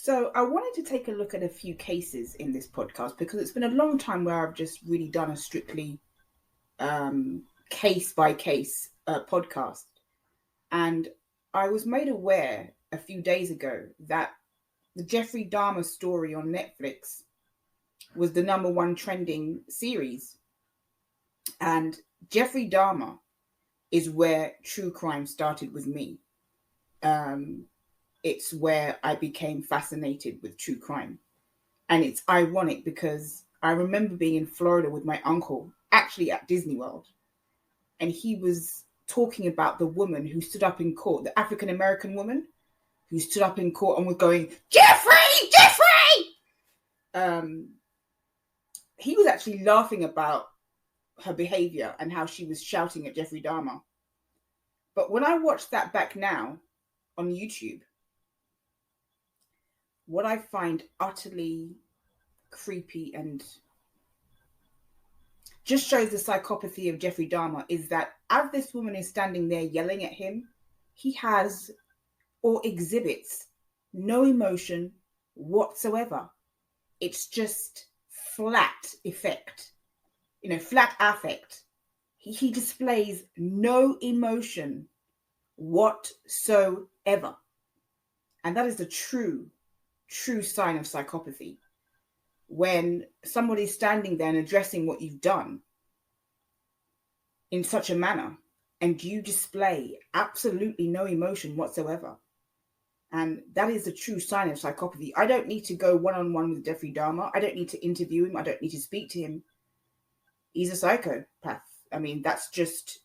So I wanted to take a look at a few cases in this podcast because it's been a long time where I've just really done a strictly case by case podcast. And I was made aware a few days ago that the Jeffrey Dahmer Story on Netflix was the number one trending series. And Jeffrey Dahmer is where true crime started with me. It's where I became fascinated with true crime. And it's ironic because I remember being in Florida with my uncle, actually at Disney World. And he was talking about the woman who stood up in court, the African-American woman who stood up in court and was going, Jeffrey! He was actually laughing about her behavior and how she was shouting at Jeffrey Dahmer. But when I watched that back now on YouTube, what I find utterly creepy and just shows the psychopathy of Jeffrey Dahmer is that as this woman is standing there yelling at him, he has or exhibits no emotion whatsoever. It's just flat effect, flat affect. He displays no emotion whatsoever. And that is the true sign of psychopathy. When somebody's standing there and addressing what you've done in such a manner, and you display absolutely no emotion whatsoever. And that is the true sign of psychopathy. I don't need to go one-on-one with Jeffrey Dahmer. I don't need to interview him. I don't need to speak to him. He's a psychopath. I mean, that's just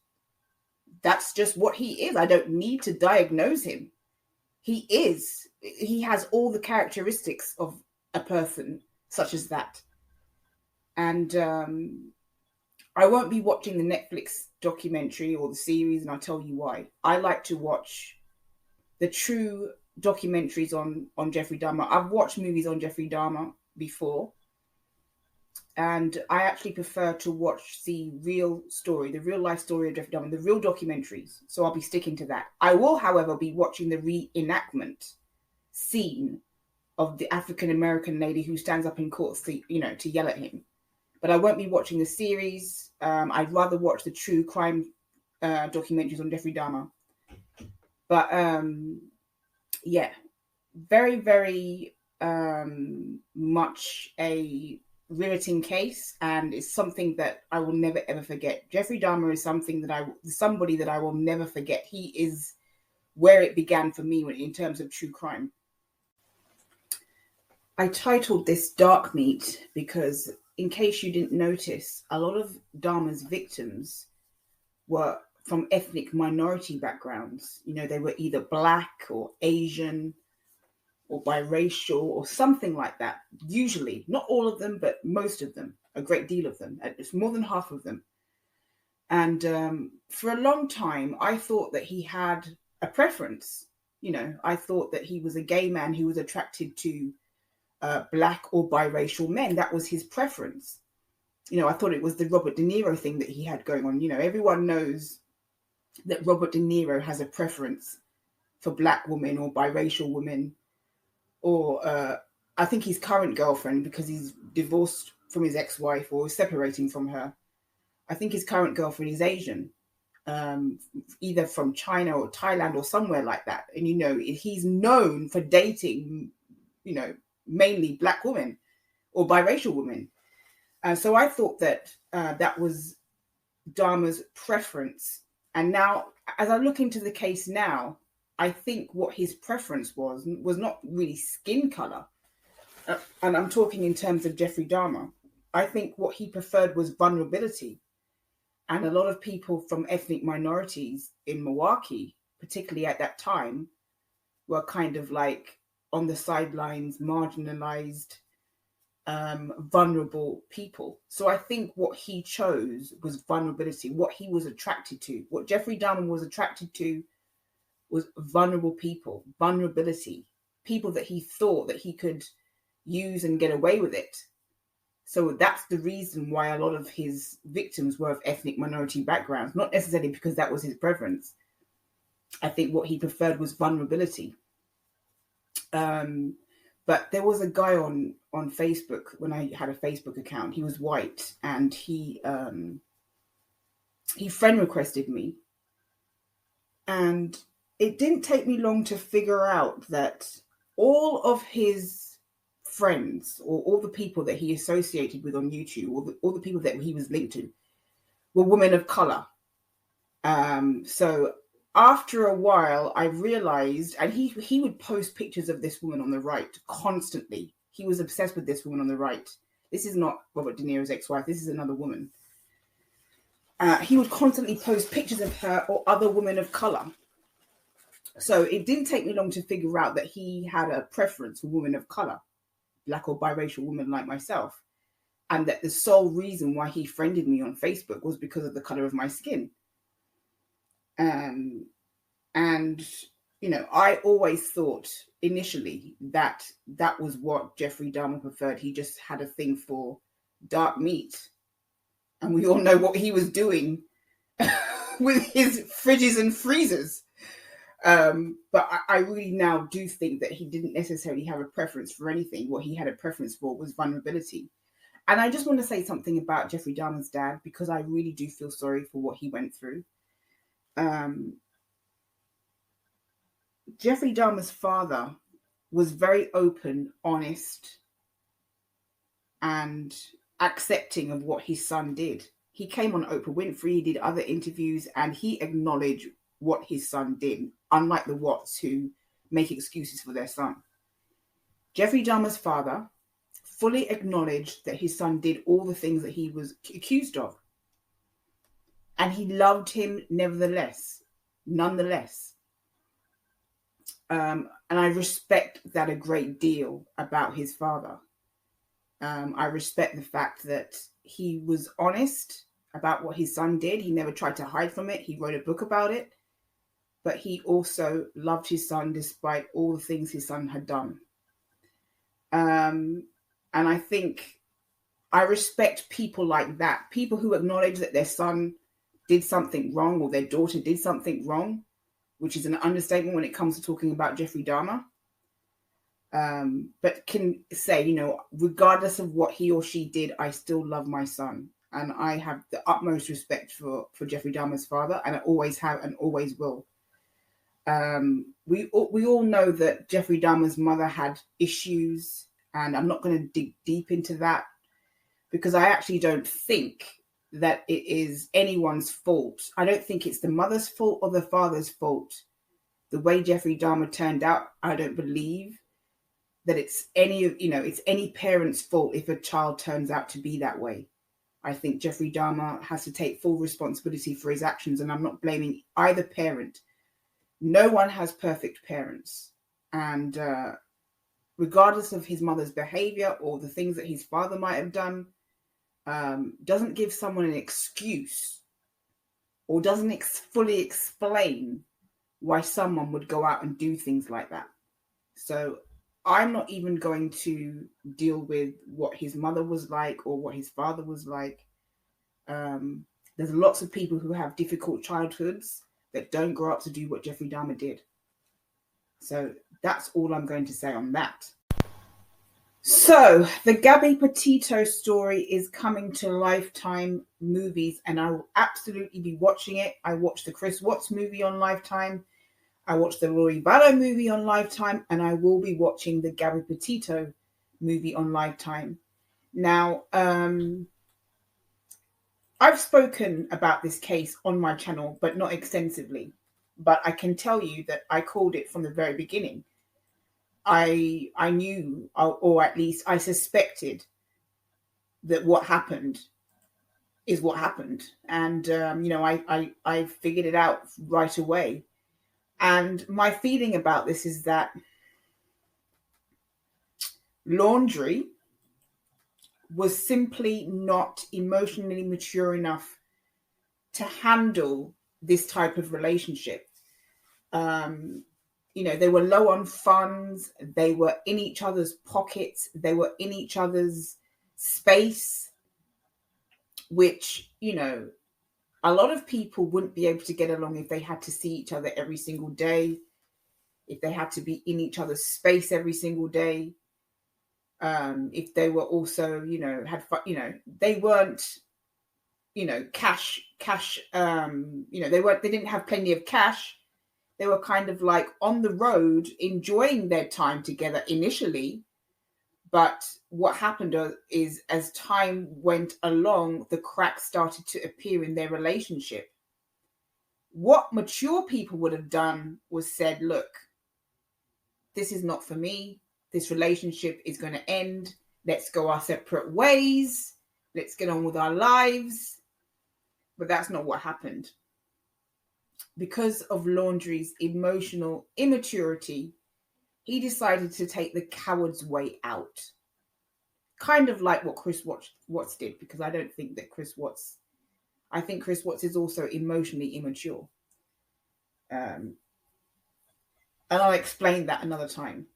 what he is. I don't need to diagnose him. He has all the characteristics of a person such as that. And I won't be watching the Netflix documentary or the series, and I'll tell you why. I like to watch the true documentaries on Jeffrey Dahmer. I've watched movies on Jeffrey Dahmer before, and I actually prefer to watch the real life story of Jeffrey Dahmer, the real documentaries. So I'll be sticking to that. I will, however, be watching the reenactment scene of the African-American lady who stands up in court, to yell at him. But I won't be watching the series. I'd rather watch the true crime documentaries on Jeffrey Dahmer. But yeah, very, very much a riveting case, and it's something that I will never ever forget. Jeffrey Dahmer is somebody that I will never forget. He is where it began for me in terms of true crime. I titled this Dark Meat because, in case you didn't notice, a lot of Dahmer's victims were from ethnic minority backgrounds. They were either Black or Asian or biracial or something like that. Usually, not all of them, but most of them, a great deal of them. It's more than half of them. And for a long time, I thought that he had a preference. I thought that he was a gay man who was attracted to Black or biracial men. That was his preference. I thought it was the Robert De Niro thing that he had going on. Everyone knows that Robert De Niro has a preference for Black women or biracial women, or I think his current girlfriend, because he's divorced from his ex-wife or separating from her. I think his current girlfriend is Asian, either from China or Thailand or somewhere like that. And, he's known for dating, mainly Black women or biracial women. So I thought that that was Dahmer's preference. And now, as I look into the case now, I think what his preference was not really skin color. And I'm talking in terms of Jeffrey Dahmer. I think what he preferred was vulnerability. And a lot of people from ethnic minorities in Milwaukee, particularly at that time, were kind of like on the sidelines, marginalized, vulnerable people. So I think what he chose was vulnerability, what he was attracted to. What Jeffrey Dahmer was attracted to was vulnerable people, vulnerability, people that he thought that he could use and get away with it. So that's the reason why a lot of his victims were of ethnic minority backgrounds, not necessarily because that was his preference. I think what he preferred was vulnerability. But there was a guy on Facebook when I had a Facebook account. He was white, and he friend requested me, and it didn't take me long to figure out that all of his friends, or all the people that he associated with on YouTube, all the people that he was linked to, were women of color. So after a while, I realized, and he would post pictures of this woman on the right constantly. He was obsessed with this woman on the right. This is not Robert De Niro's ex-wife. This is another woman. He would constantly post pictures of her or other women of color. So it didn't take me long to figure out that he had a preference for women of color, black or biracial women like myself. And that the sole reason why he friended me on Facebook was because of the color of my skin. And, you know, I always thought initially that that was what Jeffrey Dahmer preferred. He just had a thing for dark meat. And we all know what he was doing with his fridges and freezers. But I really now do think that he didn't necessarily have a preference for anything. What he had a preference for was vulnerability. And I just want to say something about Jeffrey Dahmer's dad, because I really do feel sorry for what he went through. Jeffrey Dahmer's father was very open, honest, and accepting of what his son did. He came on Oprah Winfrey, he did other interviews, and he acknowledged what his son did, unlike the Watts who make excuses for their son. Jeffrey Dahmer's father fully acknowledged that his son did all the things that he was accused of. And he loved him nevertheless, nonetheless. And I respect that a great deal about his father. I respect the fact that he was honest about what his son did. He never tried to hide from it. He wrote a book about it. But he also loved his son despite all the things his son had done. And I think I respect people like that. People who acknowledge that their son did something wrong or their daughter did something wrong, which is an understatement when it comes to talking about Jeffrey Dahmer. But can say, you know, regardless of what he or she did, I still love my son. And I have the utmost respect for Jeffrey Dahmer's father, and I always have and always will. We all know that Jeffrey Dahmer's mother had issues, and I'm not going to dig deep into that because I actually don't think that it is anyone's fault. I don't think it's the mother's fault or the father's fault. The way Jeffrey Dahmer turned out, I don't believe that it's any parent's fault if a child turns out to be that way. I think Jeffrey Dahmer has to take full responsibility for his actions, and I'm not blaming either parent. No one has perfect parents. And regardless of his mother's behavior or the things that his father might have done, doesn't give someone an excuse or doesn't fully explain why someone would go out and do things like that. So I'm not even going to deal with what his mother was like or what his father was like. There's lots of people who have difficult childhoods that don't grow up to do what Jeffrey Dahmer did. So that's all I'm going to say on that. So the Gabby Petito story is coming to Lifetime Movies, and I will absolutely be watching it. I watched the Chris Watts movie on Lifetime. I watched the Rory Vallow movie on Lifetime, and I will be watching the Gabby Petito movie on Lifetime. Now, I've spoken about this case on my channel, but not extensively. But I can tell you that I called it from the very beginning. I knew, or at least I suspected, that what happened is what happened. And, I figured it out right away. And my feeling about this is that Laundry was simply not emotionally mature enough to handle this type of relationship. They were low on funds. They were in each other's pockets. They were in each other's space, which, a lot of people wouldn't be able to get along if they had to see each other every single day, if they had to be in each other's space every single day. If they were also, had, they weren't, cash, they didn't have plenty of cash. They were kind of like on the road enjoying their time together initially. But what happened is, as time went along, the cracks started to appear in their relationship. What mature people would have done was said, look, this is not for me. This relationship is going to end. Let's go our separate ways. Let's get on with our lives. But that's not what happened. Because of Laundrie's emotional immaturity, he decided to take the coward's way out. Kind of like what Chris Watts did, because I don't think that I think Chris Watts is also emotionally immature. And I'll explain that another time.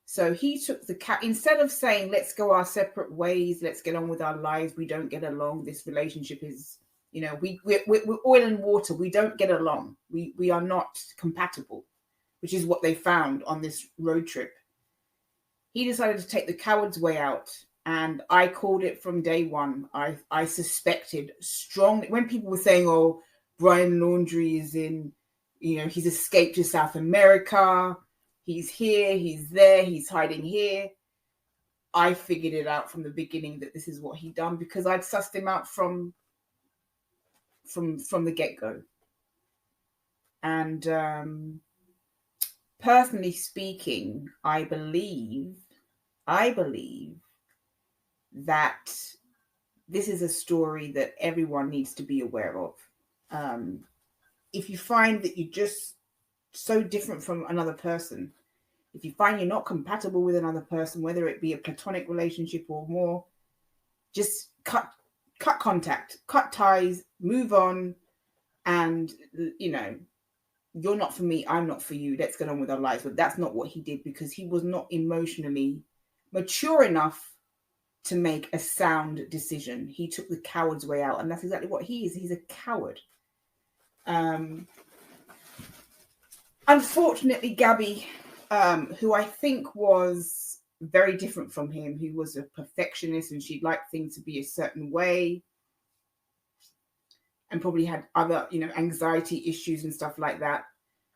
So he took instead of saying, let's go our separate ways, let's get on with our lives, we don't get along, this relationship is, we're oil and water, we don't get along, we are not compatible, which is what they found on this road trip. He decided to take the coward's way out, and I called it from day one. I suspected strongly, when people were saying, oh, Brian Laundrie is in, he's escaped to South America, he's here, he's there, he's hiding here. I figured it out from the beginning that this is what he'd done, because I'd sussed him out from the get-go. And personally speaking, I believe that this is a story that everyone needs to be aware of. If you find that you're just so different from another person, if you find you're not compatible with another person, whether it be a platonic relationship or more, just cut contact, cut ties, move on, and, you're not for me, I'm not for you, let's get on with our lives. But that's not what he did, because he was not emotionally mature enough to make a sound decision. He took the coward's way out, and that's exactly what he is. He's a coward. Unfortunately, Gabby, who I think was very different from him, who was a perfectionist and she liked things to be a certain way, and probably had other, anxiety issues and stuff like that.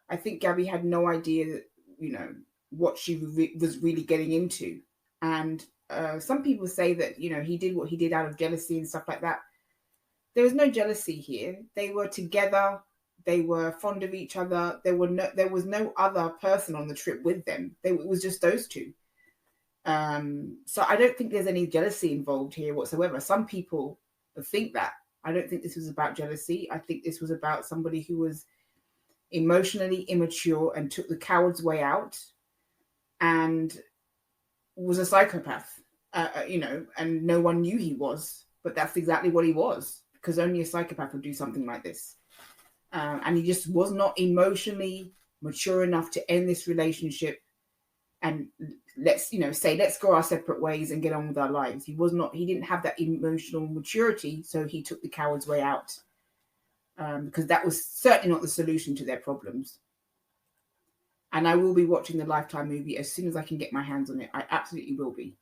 I think Gabby had no idea that, what she was really getting into. And some people say that, he did what he did out of jealousy and stuff like that. There was no jealousy here. They were together. They were fond of each other. There was no other person on the trip with them. It was just those two. So I don't think there's any jealousy involved here whatsoever. Some people think that. I don't think this was about jealousy. I think this was about somebody who was emotionally immature and took the coward's way out and was a psychopath, and no one knew he was. But that's exactly what he was, because only a psychopath would do something like this. And he just was not emotionally mature enough to end this relationship and let's go our separate ways and get on with our lives. He didn't have that emotional maturity, so he took the coward's way out, because that was certainly not the solution to their problems. And I will be watching the Lifetime movie as soon as I can get my hands on it. I absolutely will be.